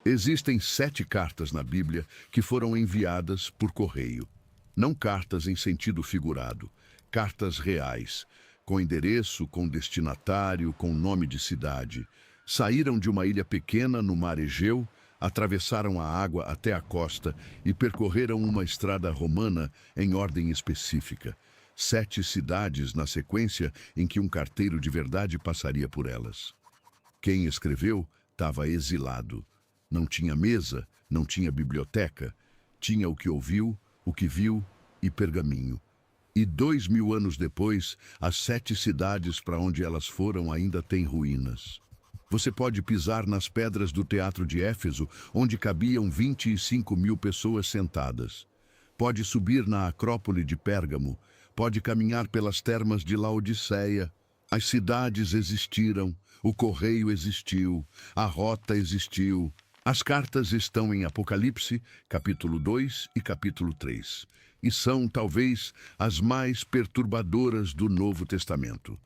Existem 7 cartas na Bíblia que foram enviadas por correio. Não cartas em sentido figurado, cartas reais, com endereço, com destinatário, com nome de cidade. Saíram de uma ilha pequena no mar Egeu, atravessaram a água até a costa e percorreram uma estrada romana em ordem específica. 7 cidades na sequência em que um carteiro de verdade passaria por elas. Quem escreveu estava exilado. Não tinha mesa, não tinha biblioteca. Tinha o que ouviu, o que viu e pergaminho. E 2000 anos depois, as 7 cidades para onde elas foram ainda têm ruínas. Você pode pisar nas pedras do teatro de Éfeso, onde cabiam 25.000 pessoas sentadas. Pode subir na Acrópole de Pérgamo. Pode caminhar pelas termas de Laodiceia. As cidades existiram, o correio existiu, a rota existiu. As cartas estão em Apocalipse, capítulo 2 e capítulo 3, e são, talvez, as mais perturbadoras do Novo Testamento.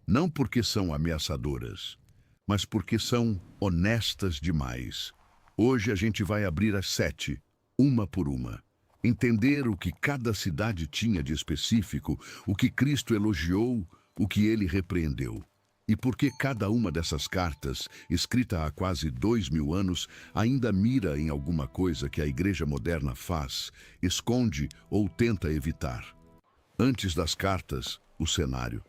Não porque são ameaçadoras, mas porque são honestas demais. Hoje a gente vai abrir as 7, uma por uma. Entender o que cada cidade tinha de específico, o que Cristo elogiou, o que ele repreendeu. E por que cada uma dessas cartas, escrita há quase 2000 anos, ainda mira em alguma coisa que a igreja moderna faz, esconde ou tenta evitar. Antes das cartas, o cenário.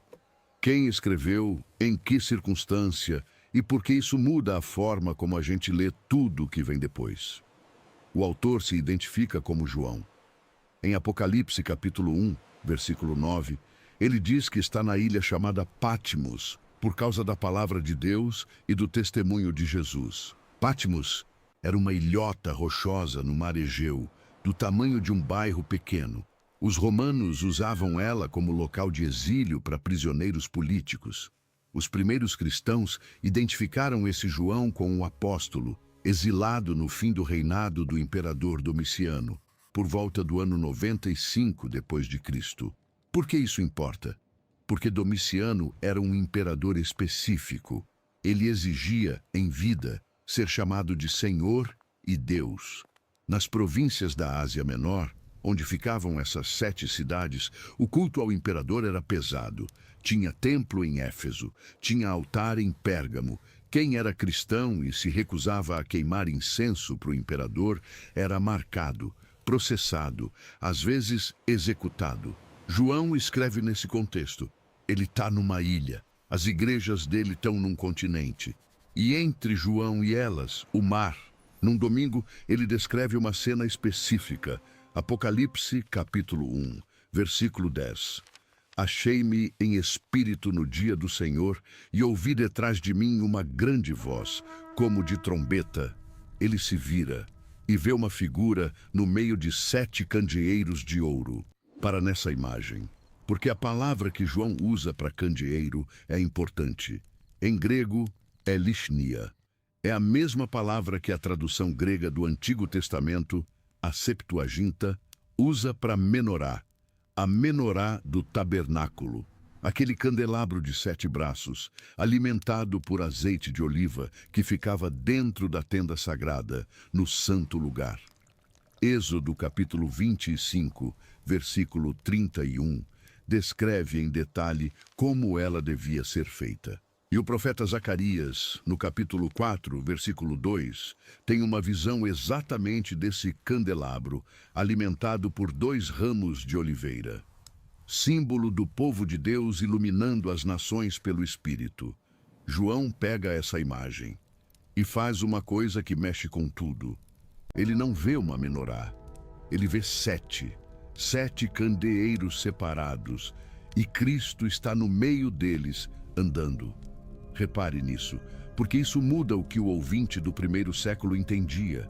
Quem escreveu, em que circunstância e por que isso muda a forma como a gente lê tudo que vem depois. O autor se identifica como João. Em Apocalipse capítulo 1, versículo 9, ele diz que está na ilha chamada Patmos, por causa da palavra de Deus e do testemunho de Jesus. Patmos era uma ilhota rochosa no mar Egeu, do tamanho de um bairro pequeno. Os romanos usavam ela como local de exílio para prisioneiros políticos. Os primeiros cristãos identificaram esse João com o apóstolo, exilado no fim do reinado do imperador Domiciano, por volta do ano 95 depois de Cristo. Por que isso importa? Porque Domiciano era um imperador específico. Ele exigia, em vida, ser chamado de Senhor e Deus. Nas províncias da Ásia Menor, onde ficavam essas 7 cidades, o culto ao imperador era pesado. Tinha templo em Éfeso, tinha altar em Pérgamo. Quem era cristão e se recusava a queimar incenso para o imperador era marcado, processado, às vezes executado. João escreve nesse contexto. Ele está numa ilha, as igrejas dele estão num continente. E entre João e elas, o mar. Num domingo, ele descreve uma cena específica. Apocalipse, capítulo 1, versículo 10. Achei-me em espírito no dia do Senhor e ouvi detrás de mim uma grande voz, como de trombeta. Ele se vira e vê uma figura no meio de 7 candeeiros de ouro. Para nessa imagem, porque a palavra que João usa para candeeiro é importante. Em grego, é lishnia. É a mesma palavra que a tradução grega do Antigo Testamento, a Septuaginta, usa para menorá. A menorá do tabernáculo, aquele candelabro de 7 braços, alimentado por azeite de oliva que ficava dentro da tenda sagrada, no santo lugar. Êxodo capítulo 25, versículo 31, descreve em detalhe como ela devia ser feita. E o profeta Zacarias, no capítulo 4, versículo 2, tem uma visão exatamente desse candelabro, alimentado por 2 ramos de oliveira. Símbolo do povo de Deus iluminando as nações pelo Espírito. João pega essa imagem e faz uma coisa que mexe com tudo. Ele não vê uma menorá, ele vê 7 candeeiros separados, e Cristo está no meio deles, andando. Repare nisso, porque isso muda o que o ouvinte do primeiro século entendia.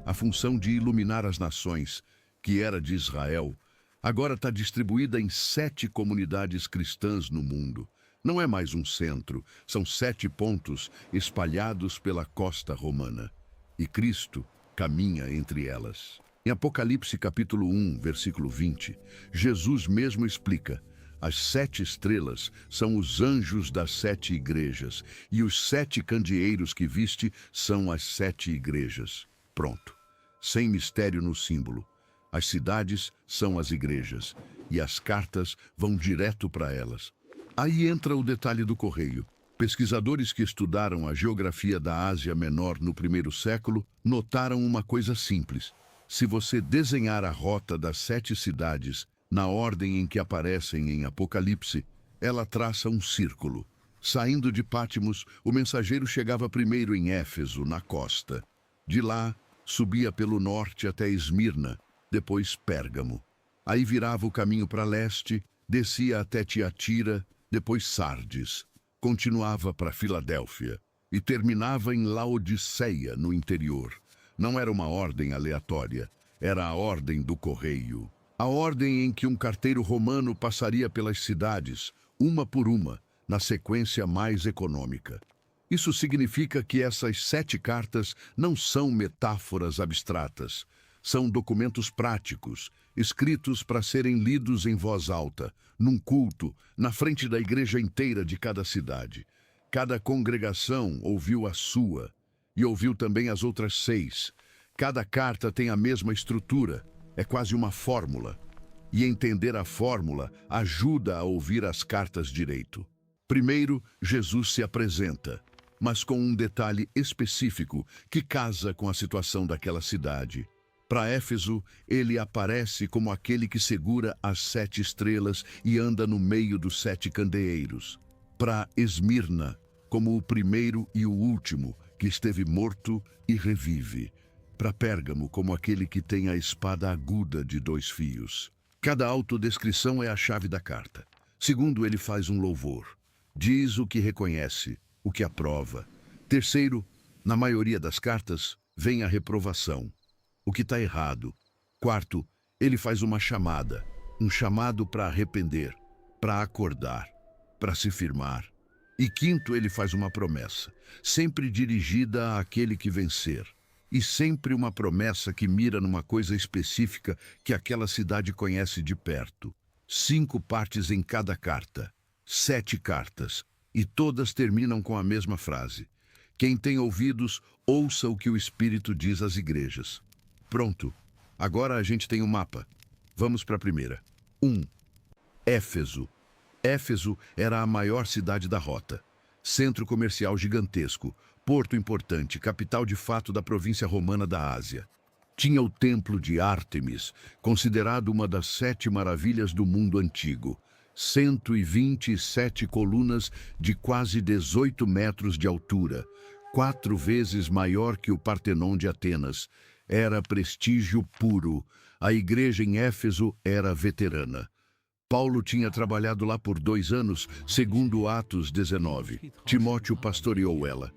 A função de iluminar as nações, que era de Israel, agora está distribuída em 7 comunidades cristãs no mundo. Não é mais um centro, são 7 pontos espalhados pela costa romana. E Cristo caminha entre elas. Em Apocalipse capítulo 1, versículo 20, Jesus mesmo explica: As 7 estrelas são os anjos das 7 igrejas, e os 7 candeeiros que viste são as 7 igrejas. Pronto. Sem mistério no símbolo. As cidades são as igrejas, e as cartas vão direto para elas. Aí entra o detalhe do correio. Pesquisadores que estudaram a geografia da Ásia Menor no primeiro século notaram uma coisa simples. Se você desenhar a rota das 7 cidades na ordem em que aparecem em Apocalipse, ela traça um círculo. Saindo de Pátimos, o mensageiro chegava primeiro em Éfeso, na costa. De lá, subia pelo norte até Esmirna, depois Pérgamo. Aí virava o caminho para leste, descia até Tiatira, depois Sardes. Continuava para Filadélfia e terminava em Laodiceia, no interior. Não era uma ordem aleatória, era a ordem do correio. A ordem em que um carteiro romano passaria pelas cidades, uma por uma, na sequência mais econômica. Isso significa que essas 7 cartas não são metáforas abstratas. São documentos práticos, escritos para serem lidos em voz alta, num culto, na frente da igreja inteira de cada cidade. Cada congregação ouviu a sua, e ouviu também as outras 6. Cada carta tem a mesma estrutura, é quase uma fórmula. E entender a fórmula ajuda a ouvir as cartas direito. Primeiro, Jesus se apresenta, mas com um detalhe específico que casa com a situação daquela cidade. Para Éfeso, ele aparece como aquele que segura as 7 estrelas e anda no meio dos 7 candeeiros. Para Esmirna, como o primeiro e o último, que esteve morto e revive. Para Pérgamo, como aquele que tem a espada aguda de 2 fios. Cada autodescrição é a chave da carta. Segundo, ele faz um louvor. Diz o que reconhece, o que aprova. Terceiro, na maioria das cartas, vem a reprovação. O que está errado. Quarto, ele faz uma chamada. Um chamado para arrepender, para acordar, para se firmar. E quinto, ele faz uma promessa, sempre dirigida àquele que vencer. E sempre uma promessa que mira numa coisa específica que aquela cidade conhece de perto. 5 partes em cada carta. 7 cartas. E todas terminam com a mesma frase. Quem tem ouvidos, ouça o que o Espírito diz às igrejas. Pronto. Agora a gente tem um mapa. Vamos para a primeira. 1. Éfeso. Éfeso era a maior cidade da rota. Centro comercial gigantesco, porto importante, capital de fato da província romana da Ásia. Tinha o templo de Ártemis, considerado uma das 7 maravilhas do mundo antigo. 127 colunas de quase 18 metros de altura, 4 vezes maior que o Partenon de Atenas. Era prestígio puro. A igreja em Éfeso era veterana. Paulo tinha trabalhado lá por 2 anos, segundo Atos 19. Timóteo pastoreou ela.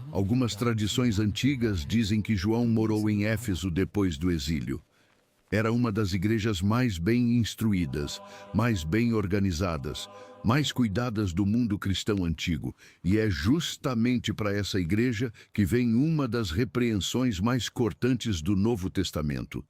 Algumas tradições antigas dizem que João morou em Éfeso depois do exílio. Era uma das igrejas mais bem instruídas, mais bem organizadas, mais cuidadas do mundo cristão antigo. E é justamente para essa igreja que vem uma das repreensões mais cortantes do Novo Testamento.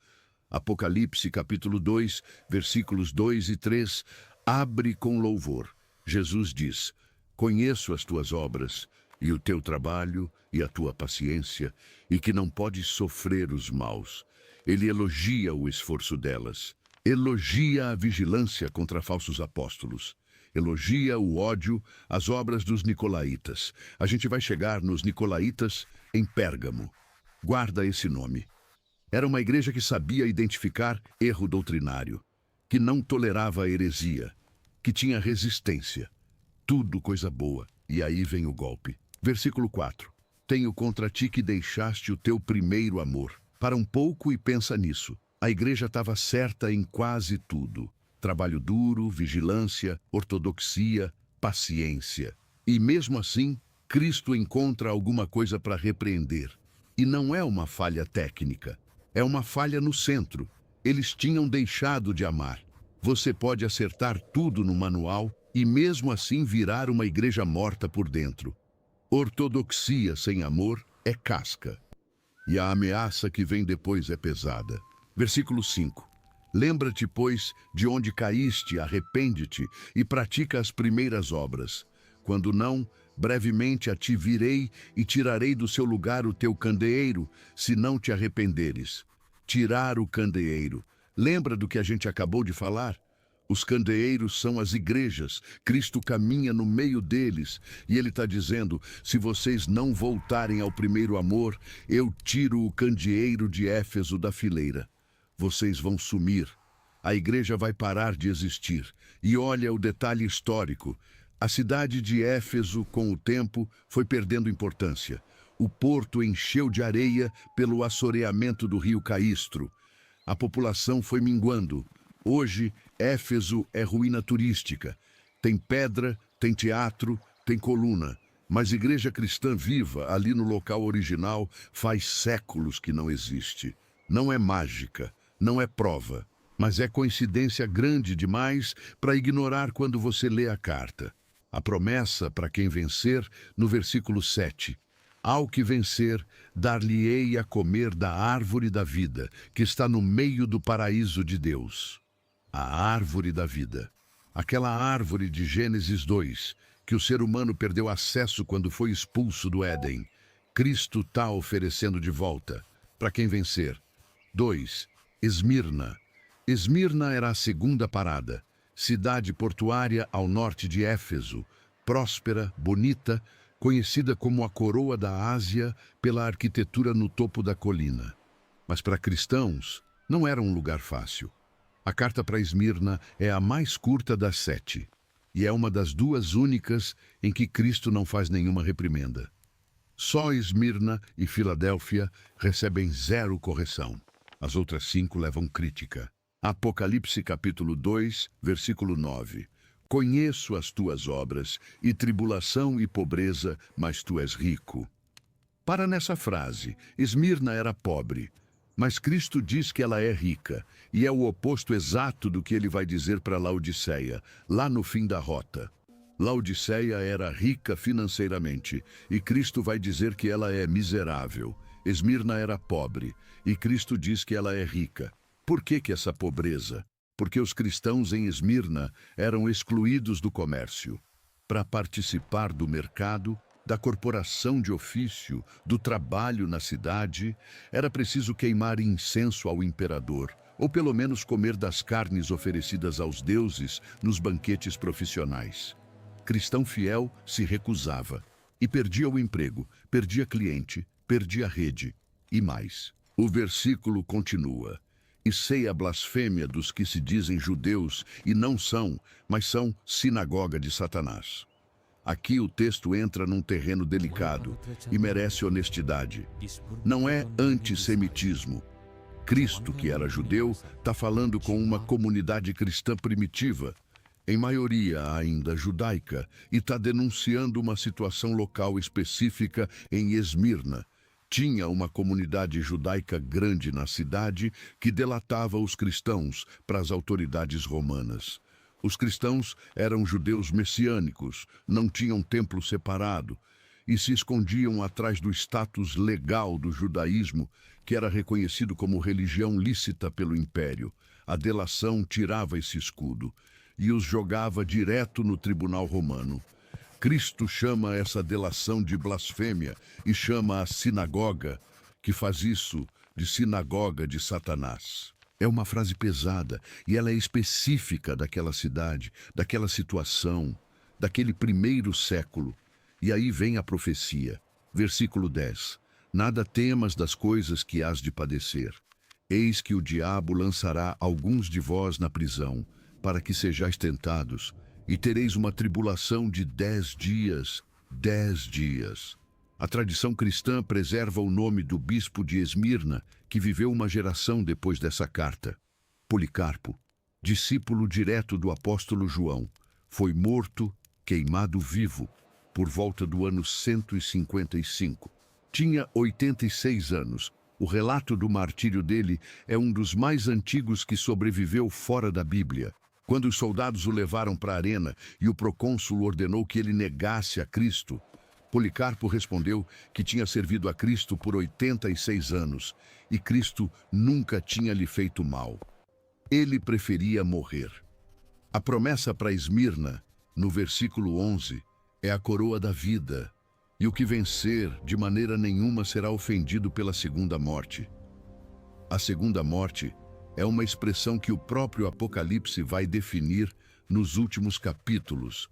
Apocalipse capítulo 2, versículos 2 e 3, abre com louvor. Jesus diz: conheço as tuas obras, e o teu trabalho, e a tua paciência, e que não podes sofrer os maus. Ele elogia o esforço delas, elogia a vigilância contra falsos apóstolos, elogia o ódio às obras dos nicolaítas. A gente vai chegar nos nicolaítas em Pérgamo. Guarda esse nome. Era uma igreja que sabia identificar erro doutrinário, que não tolerava a heresia, que tinha resistência. Tudo coisa boa. E aí vem o golpe. Versículo 4. Tenho contra ti que deixaste o teu primeiro amor. Para um pouco e pensa nisso. A igreja estava certa em quase tudo. Trabalho duro, vigilância, ortodoxia, paciência. E mesmo assim, Cristo encontra alguma coisa para repreender. E não é uma falha técnica. É uma falha no centro. Eles tinham deixado de amar. Você pode acertar tudo no manual e mesmo assim virar uma igreja morta por dentro. Ortodoxia sem amor é casca. E a ameaça que vem depois é pesada. Versículo 5. Lembra-te, pois, de onde caíste, arrepende-te e pratica as primeiras obras. Quando não, brevemente a ti virei e tirarei do seu lugar o teu candeeiro, se não te arrependeres. Tirar o candeeiro. Lembra do que a gente acabou de falar? Os candeeiros são as igrejas. Cristo caminha no meio deles e ele está dizendo: se vocês não voltarem ao primeiro amor, eu tiro o candeeiro de Éfeso da fileira. Vocês vão sumir. A igreja vai parar de existir. E olha o detalhe histórico. A cidade de Éfeso, com o tempo, foi perdendo importância. O porto encheu de areia pelo assoreamento do rio Caístro. A população foi minguando. Hoje, Éfeso é ruína turística. Tem pedra, tem teatro, tem coluna. Mas igreja cristã viva, ali no local original, faz séculos que não existe. Não é mágica, não é prova, mas é coincidência grande demais para ignorar quando você lê a carta. A promessa para quem vencer, no versículo 7. Ao que vencer, dar-lhe-ei a comer da árvore da vida, que está no meio do paraíso de Deus. A árvore da vida. Aquela árvore de Gênesis 2, que o ser humano perdeu acesso quando foi expulso do Éden. Cristo está oferecendo de volta, para quem vencer. 2. Esmirna. Esmirna era a segunda parada. Cidade portuária ao norte de Éfeso, próspera, bonita, conhecida como a coroa da Ásia pela arquitetura no topo da colina. Mas para cristãos, não era um lugar fácil. A carta para Esmirna é a mais curta das 7, e é uma das 2 únicas em que Cristo não faz nenhuma reprimenda. Só Esmirna e Filadélfia recebem 0 correção. As outras 5 levam crítica. Apocalipse capítulo 2, versículo 9. Conheço as tuas obras, e tribulação e pobreza, mas tu és rico. Para nessa frase, Esmirna era pobre, mas Cristo diz que ela é rica, e é o oposto exato do que ele vai dizer para Laodiceia, lá no fim da rota. Laodiceia era rica financeiramente, e Cristo vai dizer que ela é miserável. Esmirna era pobre, e Cristo diz que ela é rica. Por que essa pobreza? Porque os cristãos em Esmirna eram excluídos do comércio. Para participar do mercado, da corporação de ofício, do trabalho na cidade, era preciso queimar incenso ao imperador, ou pelo menos comer das carnes oferecidas aos deuses nos banquetes profissionais. Cristão fiel se recusava e perdia o emprego, perdia cliente, perdia rede e mais. O versículo continua: e sei a blasfêmia dos que se dizem judeus e não são, mas são sinagoga de Satanás. Aqui o texto entra num terreno delicado e merece honestidade. Não é antissemitismo. Cristo, que era judeu, está falando com uma comunidade cristã primitiva, em maioria ainda judaica, e está denunciando uma situação local específica em Esmirna. Tinha uma comunidade judaica grande na cidade que delatava os cristãos para as autoridades romanas. Os cristãos eram judeus messiânicos, não tinham templo separado e se escondiam atrás do status legal do judaísmo, que era reconhecido como religião lícita pelo império. A delação tirava esse escudo e os jogava direto no tribunal romano. Cristo chama essa delação de blasfêmia e chama a sinagoga, que faz isso, de sinagoga de Satanás. É uma frase pesada e ela é específica daquela cidade, daquela situação, daquele primeiro século. E aí vem a profecia. Versículo 10. Nada temas das coisas que hás de padecer. Eis que o diabo lançará alguns de vós na prisão, para que sejais tentados, e tereis uma tribulação de 10 dias. 10 dias. A tradição cristã preserva o nome do bispo de Esmirna, que viveu uma geração depois dessa carta. Policarpo, discípulo direto do apóstolo João, foi morto, queimado vivo, por volta do ano 155. Tinha 86 anos. O relato do martírio dele é um dos mais antigos que sobreviveu fora da Bíblia. Quando os soldados o levaram para a arena e o procônsul ordenou que ele negasse a Cristo, Policarpo respondeu que tinha servido a Cristo por 86 anos e Cristo nunca tinha lhe feito mal. Ele preferia morrer. A promessa para Esmirna, no versículo 11, é a coroa da vida, e o que vencer de maneira nenhuma será ofendido pela segunda morte. A segunda morte é uma expressão que o próprio Apocalipse vai definir nos últimos capítulos.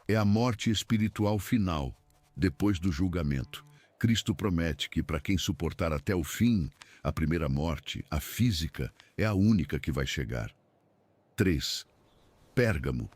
É a morte espiritual final, depois do julgamento. Cristo promete que para quem suportar até o fim, a primeira morte, a física, é a única que vai chegar. 3. Pérgamo.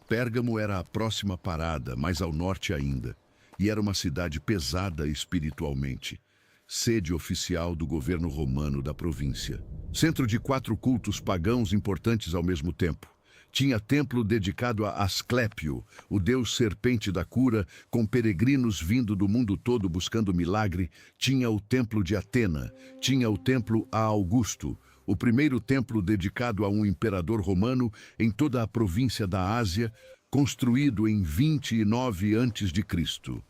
Pérgamo era a próxima parada, mais ao norte ainda, e era uma cidade pesada espiritualmente. Sede oficial do governo romano da província. Centro de 4 cultos pagãos importantes ao mesmo tempo. Tinha templo dedicado a Asclépio, o deus serpente da cura, com peregrinos vindo do mundo todo buscando milagre. Tinha o templo de Atena, tinha o templo a Augusto, o primeiro templo dedicado a um imperador romano em toda a província da Ásia, construído em 29 a.C.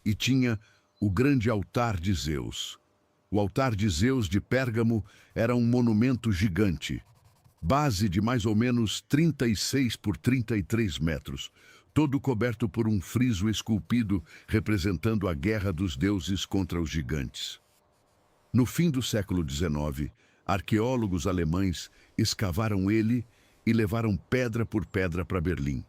E tinha o grande altar de Zeus. O altar de Zeus de Pérgamo era um monumento gigante, base de mais ou menos 36 por 33 metros, todo coberto por um friso esculpido representando a guerra dos deuses contra os gigantes. No fim do século XIX, arqueólogos alemães escavaram ele e levaram pedra por pedra para Berlim.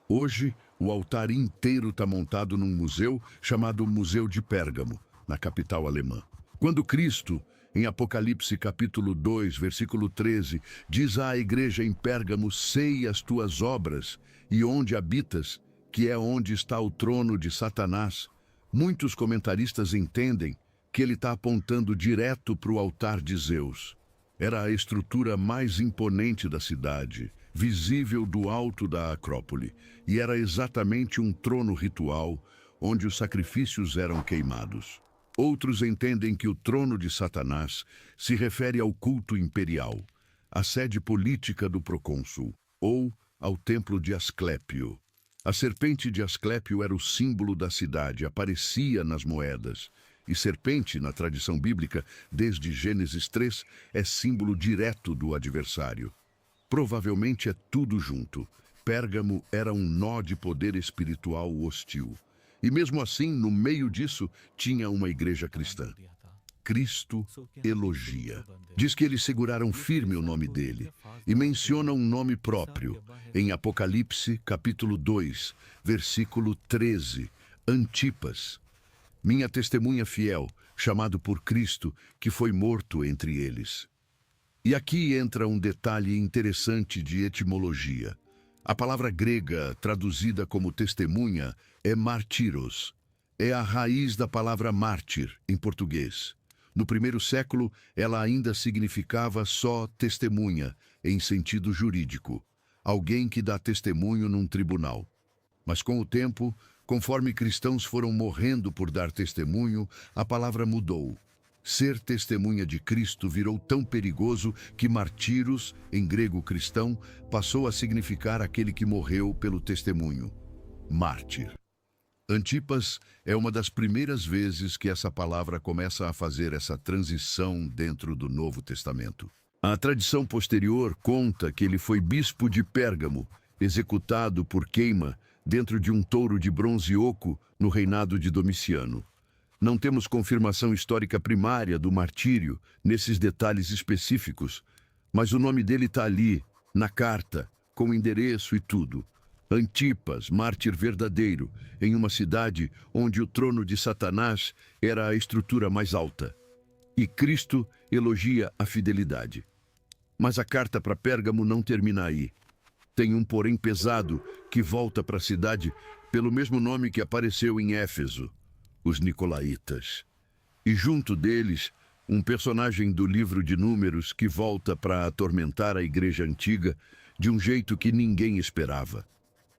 Hoje, o altar inteiro está montado num museu chamado Museu de Pérgamo, na capital alemã. Quando Cristo, em Apocalipse capítulo 2, versículo 13, diz à igreja em Pérgamo: sei as tuas obras e onde habitas, que é onde está o trono de Satanás, muitos comentaristas entendem que ele está apontando direto para o altar de Zeus. Era a estrutura mais imponente da cidade, visível do alto da Acrópole, e era exatamente um trono ritual onde os sacrifícios eram queimados. Outros entendem que o trono de Satanás se refere ao culto imperial, à sede política do procônsul, ou ao templo de Asclépio. A serpente de Asclépio era o símbolo da cidade, aparecia nas moedas. E serpente, na tradição bíblica, desde Gênesis 3, é símbolo direto do adversário. Provavelmente é tudo junto. Pérgamo era um nó de poder espiritual hostil. E mesmo assim, no meio disso, tinha uma igreja cristã. Cristo elogia. Diz que eles seguraram firme o nome dele e menciona um nome próprio em Apocalipse, capítulo 2, versículo 13, Antipas, minha testemunha fiel, chamado por Cristo, que foi morto entre eles. E aqui entra um detalhe interessante de etimologia. A palavra grega, traduzida como testemunha, é martíros. É a raiz da palavra mártir, em português. No primeiro século, ela ainda significava só testemunha, em sentido jurídico. Alguém que dá testemunho num tribunal. Mas com o tempo, conforme cristãos foram morrendo por dar testemunho, a palavra mudou. Ser testemunha de Cristo virou tão perigoso que martíros, em grego cristão, passou a significar aquele que morreu pelo testemunho. Mártir. Antipas é uma das primeiras vezes que essa palavra começa a fazer essa transição dentro do Novo Testamento. A tradição posterior conta que ele foi bispo de Pérgamo, executado por queima dentro de um touro de bronze oco no reinado de Domiciano. Não temos confirmação histórica primária do martírio nesses detalhes específicos, mas o nome dele está ali, na carta, com endereço e tudo. Antipas, mártir verdadeiro, em uma cidade onde o trono de Satanás era a estrutura mais alta. E Cristo elogia a fidelidade. Mas a carta para Pérgamo não termina aí. Tem um porém pesado que volta para a cidade pelo mesmo nome que apareceu em Éfeso, os Nicolaítas. E junto deles, um personagem do livro de Números que volta para atormentar a igreja antiga de um jeito que ninguém esperava.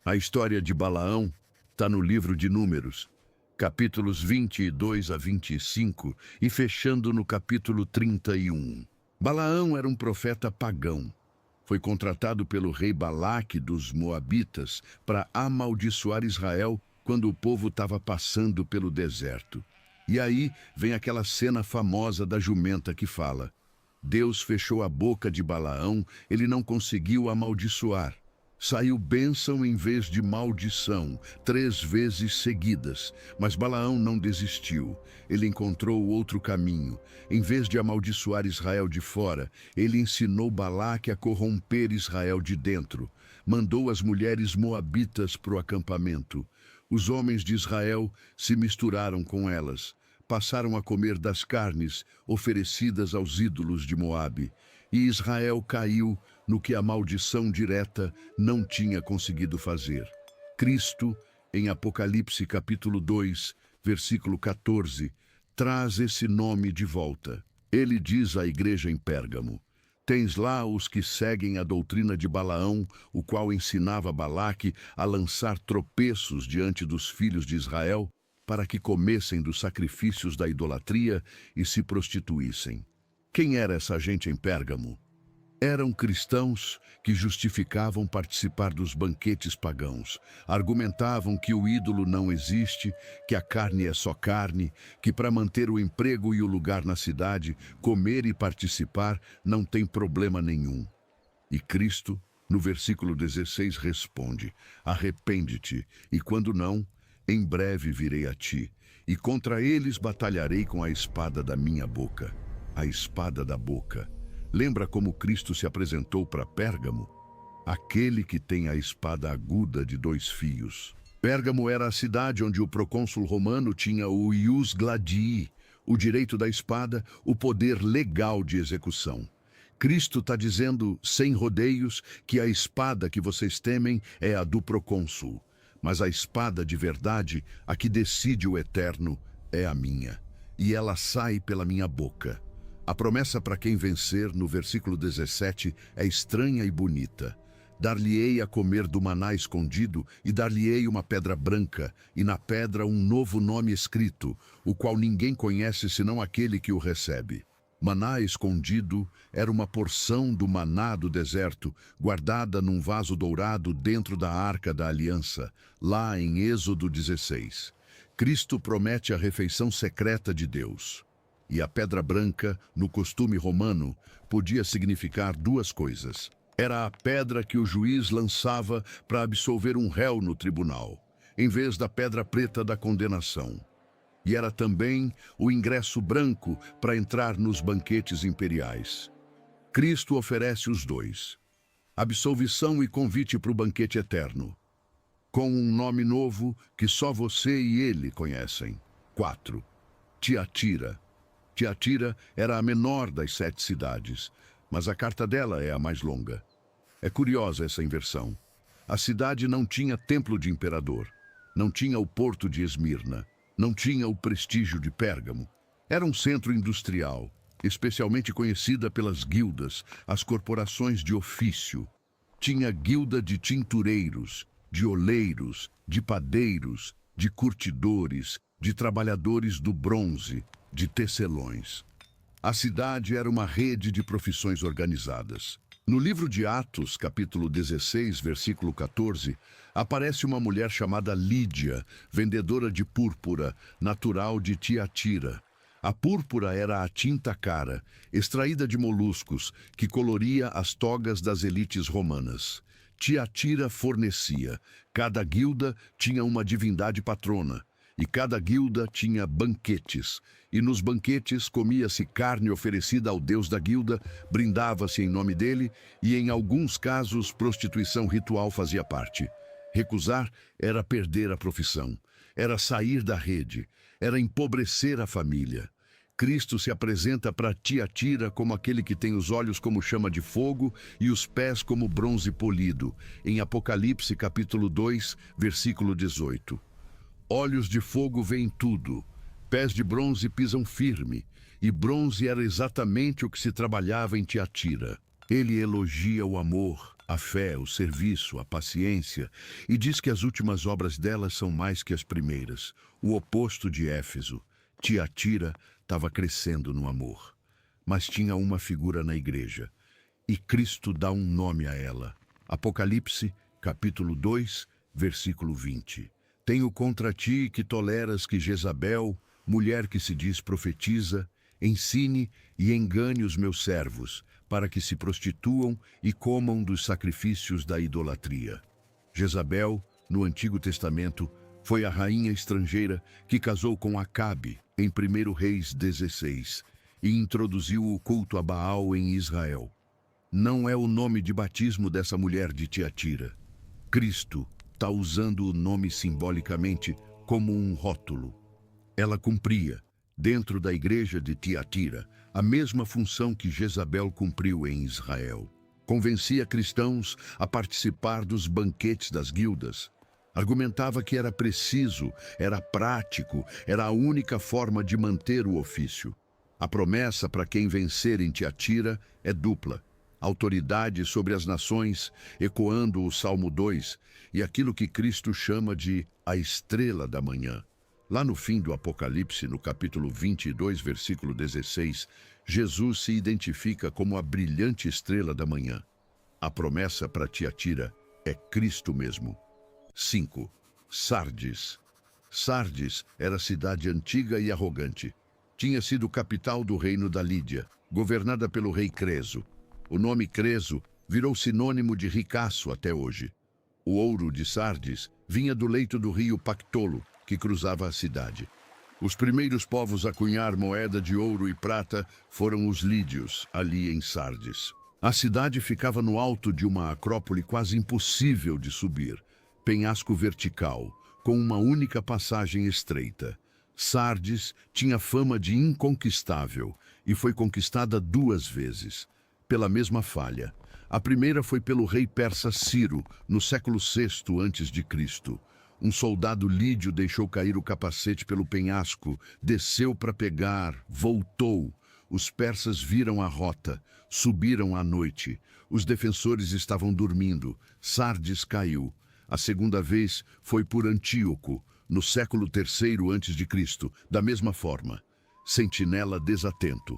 A história de Balaão está no livro de Números, capítulos 22 a 25 e fechando no capítulo 31. Balaão era um profeta pagão. Foi contratado pelo rei Balaque dos Moabitas para amaldiçoar Israel quando o povo estava passando pelo deserto. E aí vem aquela cena famosa da jumenta que fala: Deus fechou a boca de Balaão, ele não conseguiu amaldiçoar. Saiu bênção em vez de maldição, 3 vezes seguidas. Mas Balaão não desistiu. Ele encontrou outro caminho. Em vez de amaldiçoar Israel de fora, ele ensinou Balaque a corromper Israel de dentro. Mandou as mulheres moabitas para o acampamento. Os homens de Israel se misturaram com elas. Passaram a comer das carnes oferecidas aos ídolos de Moabe. E Israel caiu no que a maldição direta não tinha conseguido fazer. Cristo, em Apocalipse capítulo 2, versículo 14, traz esse nome de volta. Ele diz à igreja em Pérgamo: tens lá os que seguem a doutrina de Balaão, o qual ensinava Balaque a lançar tropeços diante dos filhos de Israel, para que comessem dos sacrifícios da idolatria e se prostituíssem. Quem era essa gente em Pérgamo? Eram cristãos que justificavam participar dos banquetes pagãos. Argumentavam que o ídolo não existe, que a carne é só carne, que para manter o emprego e o lugar na cidade, comer e participar não tem problema nenhum. E Cristo, no versículo 16, responde: arrepende-te, e quando não, em breve virei a ti, e contra eles batalharei com a espada da minha boca. A espada da boca. Lembra como Cristo se apresentou para Pérgamo? Aquele que tem a espada aguda de 2 fios. Pérgamo era a cidade onde o procônsul romano tinha o ius gladii, o direito da espada, o poder legal de execução. Cristo está dizendo, sem rodeios, que a espada que vocês temem é a do procônsul. Mas a espada de verdade, a que decide o eterno, é a minha. E ela sai pela minha boca. A promessa para quem vencer, no versículo 17, é estranha e bonita. Dar-lhe-ei a comer do maná escondido, e dar-lhe-ei uma pedra branca, e na pedra um novo nome escrito, o qual ninguém conhece senão aquele que o recebe. Maná escondido era uma porção do maná do deserto, guardada num vaso dourado dentro da Arca da Aliança, lá em Êxodo 16. Cristo promete a refeição secreta de Deus. E a pedra branca, no costume romano, podia significar 2 coisas. Era a pedra que o juiz lançava para absolver um réu no tribunal, em vez da pedra preta da condenação. E era também o ingresso branco para entrar nos banquetes imperiais. Cristo oferece os 2. Absolvição e convite para o banquete eterno, com um nome novo que só você e ele conhecem. 4. Tiatira. Tiatira era a menor das 7 cidades, mas a carta dela é a mais longa. É curiosa essa inversão. A cidade não tinha templo de imperador, não tinha o porto de Esmirna, não tinha o prestígio de Pérgamo. Era um centro industrial, especialmente conhecida pelas guildas, as corporações de ofício. Tinha guilda de tintureiros, de oleiros, de padeiros, de curtidores, de trabalhadores do bronze, de tecelões. A cidade era uma rede de profissões organizadas. No livro de Atos, capítulo 16, versículo 14, aparece uma mulher chamada Lídia, vendedora de púrpura, natural de Tiatira. A púrpura era a tinta cara, extraída de moluscos, que coloria as togas das elites romanas. Tiatira fornecia. Cada guilda tinha uma divindade patrona. E cada guilda tinha banquetes, e nos banquetes comia-se carne oferecida ao deus da guilda, brindava-se em nome dele, e em alguns casos prostituição ritual fazia parte. Recusar era perder a profissão, era sair da rede, era empobrecer a família. Cristo se apresenta para Tiatira como aquele que tem os olhos como chama de fogo e os pés como bronze polido, em Apocalipse capítulo 2, versículo 18. Olhos de fogo veem tudo, pés de bronze pisam firme, e bronze era exatamente o que se trabalhava em Tiatira. Ele elogia o amor, a fé, o serviço, a paciência, e diz que as últimas obras delas são mais que as primeiras, o oposto de Éfeso. Tiatira estava crescendo no amor, mas tinha uma figura na igreja, e Cristo dá um nome a ela. Apocalipse, capítulo 2, versículo 20. Tenho contra ti que toleras que Jezabel, mulher que se diz profetiza, ensine e engane os meus servos, para que se prostituam e comam dos sacrifícios da idolatria. Jezabel, no Antigo Testamento, foi a rainha estrangeira que casou com Acabe, em 1 Reis 16, e introduziu o culto a Baal em Israel. Não é o nome de batismo dessa mulher de Tiatira. Cristo está usando o nome simbolicamente como um rótulo. Ela cumpria, dentro da igreja de Tiatira, a mesma função que Jezabel cumpriu em Israel. Convencia cristãos a participar dos banquetes das guildas. Argumentava que era preciso, era prático, era a única forma de manter o ofício. A promessa para quem vencer em Tiatira é dupla. Autoridade sobre as nações, ecoando o Salmo 2, e aquilo que Cristo chama de a estrela da manhã. Lá no fim do Apocalipse, no capítulo 22, versículo 16, Jesus se identifica como a brilhante estrela da manhã. A promessa para Tiatira é Cristo mesmo. 5. Sardes. Sardes era cidade antiga e arrogante. Tinha sido capital do reino da Lídia, governada pelo rei Creso. O nome Creso virou sinônimo de ricaço até hoje. O ouro de Sardes vinha do leito do rio Pactolo, que cruzava a cidade. Os primeiros povos a cunhar moeda de ouro e prata foram os lídios, ali em Sardes. A cidade ficava no alto de uma acrópole quase impossível de subir, penhasco vertical, com uma única passagem estreita. Sardes tinha fama de inconquistável e foi conquistada 2 vezes, pela mesma falha. A primeira foi pelo rei persa Ciro, no século VI a.C. Um soldado lídio deixou cair o capacete pelo penhasco, desceu para pegar, voltou. Os persas viram a rota, subiram à noite. Os defensores estavam dormindo. Sardes caiu. A segunda vez foi por Antíoco, no século III a.C., da mesma forma. Sentinela desatento.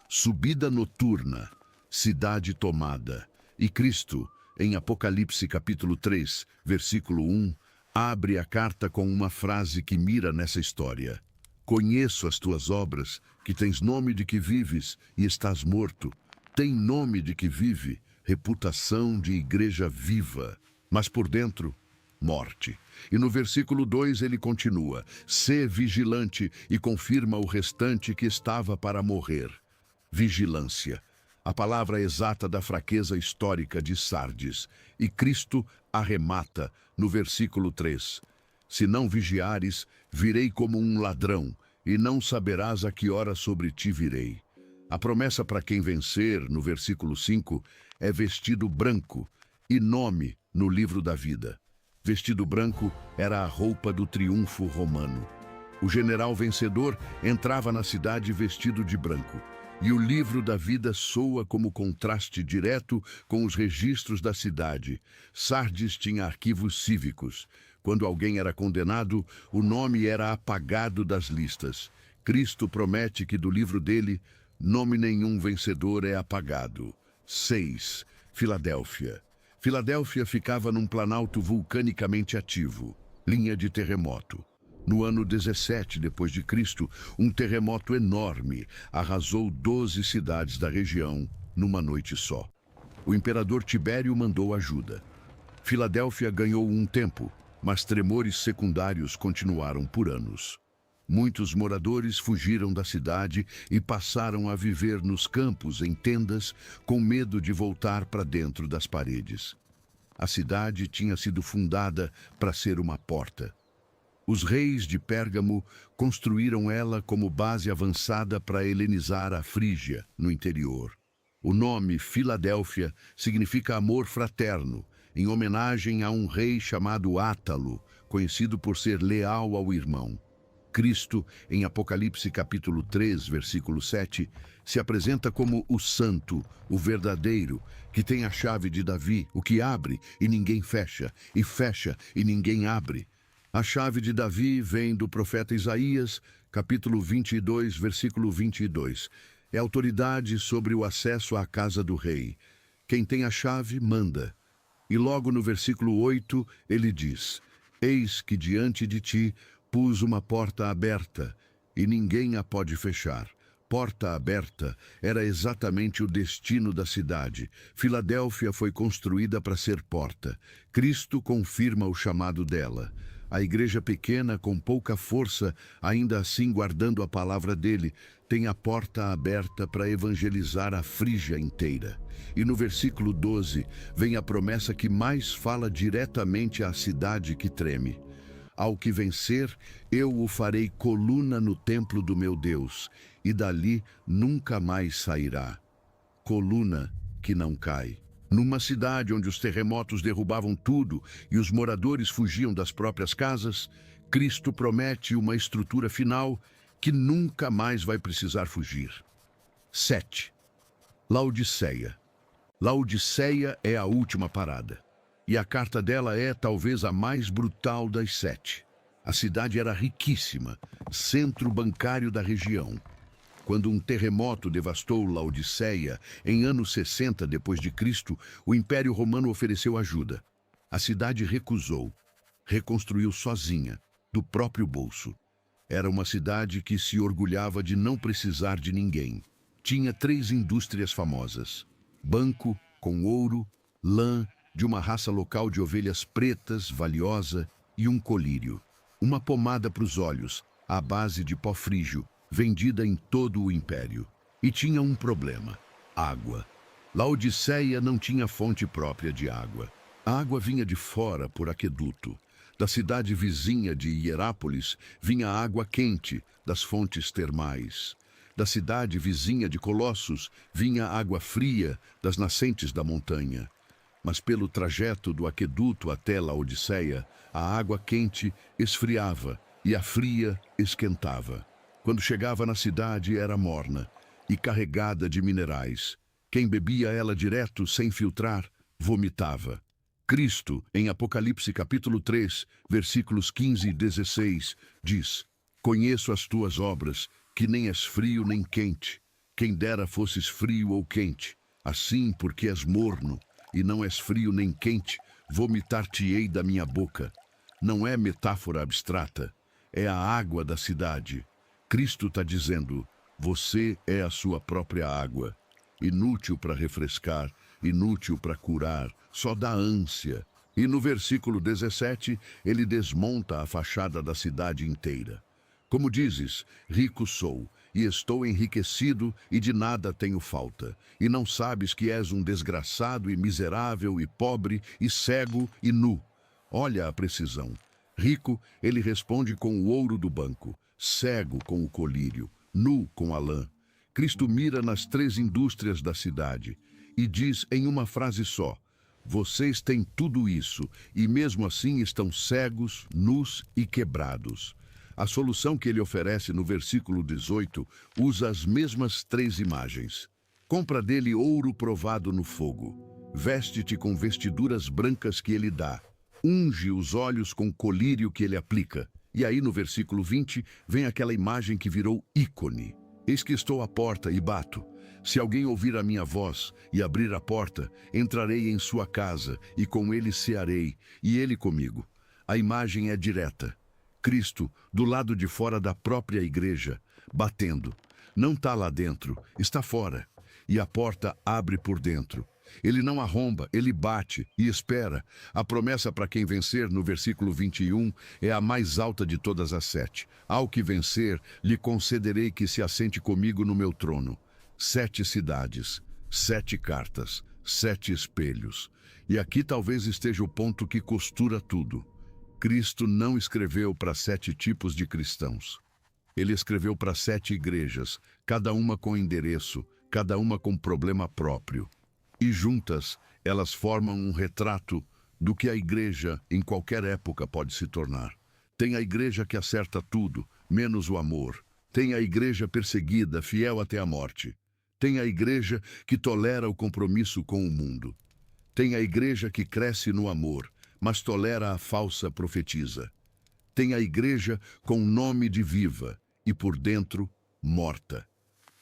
Subida noturna. Cidade tomada. E Cristo, em Apocalipse capítulo 3, versículo 1, abre a carta com uma frase que mira nessa história. Conheço as tuas obras, que tens nome de que vives e estás morto. Tem nome de que vive, reputação de igreja viva. Mas por dentro, morte. E no versículo 2 ele continua: sê vigilante, e confirma o restante que estava para morrer. Vigilância. A palavra exata da fraqueza histórica de Sardes. E Cristo arremata no versículo 3. Se não vigiares, virei como um ladrão, e não saberás a que hora sobre ti virei. A promessa para quem vencer, no versículo 5, é vestido branco e nome no livro da vida. Vestido branco era a roupa do triunfo romano. O general vencedor entrava na cidade vestido de branco. E o livro da vida soa como contraste direto com os registros da cidade. Sardes tinha arquivos cívicos. Quando alguém era condenado, o nome era apagado das listas. Cristo promete que do livro dele, nome nenhum vencedor é apagado. 6. Filadélfia. Filadélfia ficava num planalto vulcanicamente ativo, linha de terremoto. No ano 17 depois de Cristo, um terremoto enorme arrasou 12 cidades da região numa noite só. O imperador Tibério mandou ajuda. Filadélfia ganhou um tempo, mas tremores secundários continuaram por anos. Muitos moradores fugiram da cidade e passaram a viver nos campos em tendas, com medo de voltar para dentro das paredes. A cidade tinha sido fundada para ser uma porta. Os reis de Pérgamo construíram ela como base avançada para helenizar a Frígia, no interior. O nome Filadélfia significa amor fraterno, em homenagem a um rei chamado Átalo, conhecido por ser leal ao irmão. Cristo, em Apocalipse capítulo 3, versículo 7, se apresenta como o santo, o verdadeiro, que tem a chave de Davi, o que abre e ninguém fecha, e fecha e ninguém abre. A chave de Davi vem do profeta Isaías, capítulo 22, versículo 22. É autoridade sobre o acesso à casa do rei. Quem tem a chave, manda. E logo no versículo 8, ele diz: eis que diante de ti pus uma porta aberta, e ninguém a pode fechar, Porta aberta era exatamente o destino da cidade. Filadélfia foi construída para ser porta. Cristo confirma o chamado dela. A igreja pequena, com pouca força, ainda assim guardando a palavra dele, tem a porta aberta para evangelizar a Frígia inteira. E no versículo 12, vem a promessa que mais fala diretamente à cidade que treme. Ao que vencer, eu o farei coluna no templo do meu Deus, e dali nunca mais sairá. Coluna que não cai. Numa cidade onde os terremotos derrubavam tudo e os moradores fugiam das próprias casas, Cristo promete uma estrutura final que nunca mais vai precisar fugir. 7. Laodiceia. Laodiceia é a última parada. E a carta dela é talvez a mais brutal das 7. A cidade era riquíssima, centro bancário da região. Quando um terremoto devastou Laodiceia, em anos 60 d.C., o Império Romano ofereceu ajuda. A cidade recusou. Reconstruiu sozinha, do próprio bolso. Era uma cidade que se orgulhava de não precisar de ninguém. Tinha 3 indústrias famosas: banco, com ouro, lã, de uma raça local de ovelhas pretas, valiosa, e um colírio. Uma pomada para os olhos, à base de pó frígio, vendida em todo o império. E tinha um problema: água. Laodiceia não tinha fonte própria de água. A água vinha de fora por aqueduto. Da cidade vizinha de Hierápolis vinha água quente das fontes termais. Da cidade vizinha de Colossos vinha água fria das nascentes da montanha. Mas pelo trajeto do aqueduto até Laodiceia, a água quente esfriava e a fria esquentava. Quando chegava na cidade era morna e carregada de minerais. Quem bebia ela direto, sem filtrar, vomitava. Cristo, em Apocalipse capítulo 3, versículos 15 e 16, diz: Conheço as tuas obras, que nem és frio nem quente. Quem dera fosses frio ou quente. Assim, porque és morno, e não és frio nem quente, vomitar-te-ei da minha boca. Não é metáfora abstrata, é a água da cidade. Cristo está dizendo: você é a sua própria água. Inútil para refrescar, inútil para curar, só dá ânsia. E no versículo 17, ele desmonta a fachada da cidade inteira. Como dizes, rico sou, e estou enriquecido, e de nada tenho falta. E não sabes que és um desgraçado e miserável e pobre e cego e nu. Olha a precisão. Rico, ele responde com o ouro do banco, cego com o colírio, nu com a lã. Cristo mira nas 3 indústrias da cidade e diz em uma frase só: vocês têm tudo isso e mesmo assim estão cegos, nus e quebrados. A solução que ele oferece no versículo 18 usa as mesmas 3 imagens. Compra dele ouro provado no fogo. Veste-te com vestiduras brancas que ele dá. Unge os olhos com colírio que ele aplica. E aí no versículo 20 vem aquela imagem que virou ícone. Eis que estou à porta e bato. Se alguém ouvir a minha voz e abrir a porta, entrarei em sua casa e com ele cearei, e ele comigo. A imagem é direta. Cristo, do lado de fora da própria igreja, batendo. Não está lá dentro, está fora. E a porta abre por dentro. Ele não arromba, ele bate e espera. A promessa para quem vencer, no versículo 21, é a mais alta de todas as 7. Ao que vencer, lhe concederei que se assente comigo no meu trono. 7 cidades, 7 cartas, 7 espelhos. E aqui talvez esteja o ponto que costura tudo. Cristo não escreveu para 7 tipos de cristãos. Ele escreveu para 7 igrejas, cada uma com endereço, cada uma com problema próprio. E juntas, elas formam um retrato do que a igreja, em qualquer época, pode se tornar. Tem a igreja que acerta tudo, menos o amor. Tem a igreja perseguida, fiel até a morte. Tem a igreja que tolera o compromisso com o mundo. Tem a igreja que cresce no amor, mas tolera a falsa profetisa. Tem a igreja com nome de viva e por dentro morta.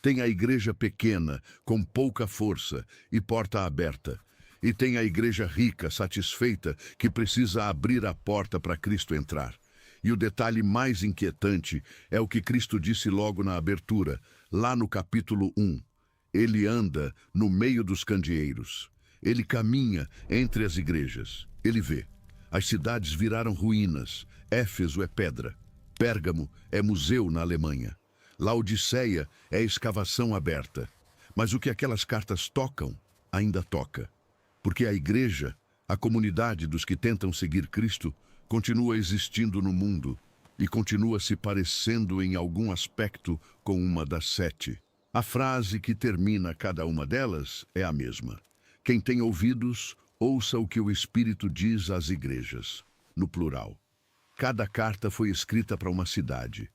Tem a igreja pequena, com pouca força e porta aberta. E tem a igreja rica, satisfeita, que precisa abrir a porta para Cristo entrar. E o detalhe mais inquietante é o que Cristo disse logo na abertura, Lá no capítulo 1, ele anda no meio dos candeeiros. Ele caminha entre as igrejas. Ele vê. As cidades viraram ruínas. Éfeso é pedra. Pérgamo é museu na Alemanha. Laodiceia é escavação aberta. Mas o que aquelas cartas tocam, ainda toca. Porque a igreja, a comunidade dos que tentam seguir Cristo, continua existindo no mundo e continua se parecendo em algum aspecto com uma das 7. A frase que termina cada uma delas é a mesma. Quem tem ouvidos, ouça o que o Espírito diz às igrejas, no plural. Cada carta foi escrita para uma cidade,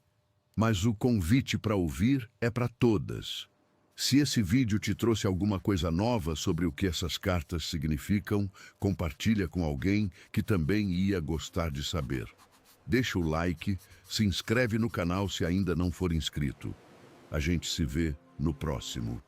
mas o convite para ouvir é para todas. Se esse vídeo te trouxe alguma coisa nova sobre o que essas cartas significam, compartilha com alguém que também ia gostar de saber. Deixa o like, se inscreve no canal se ainda não for inscrito. A gente se vê no próximo.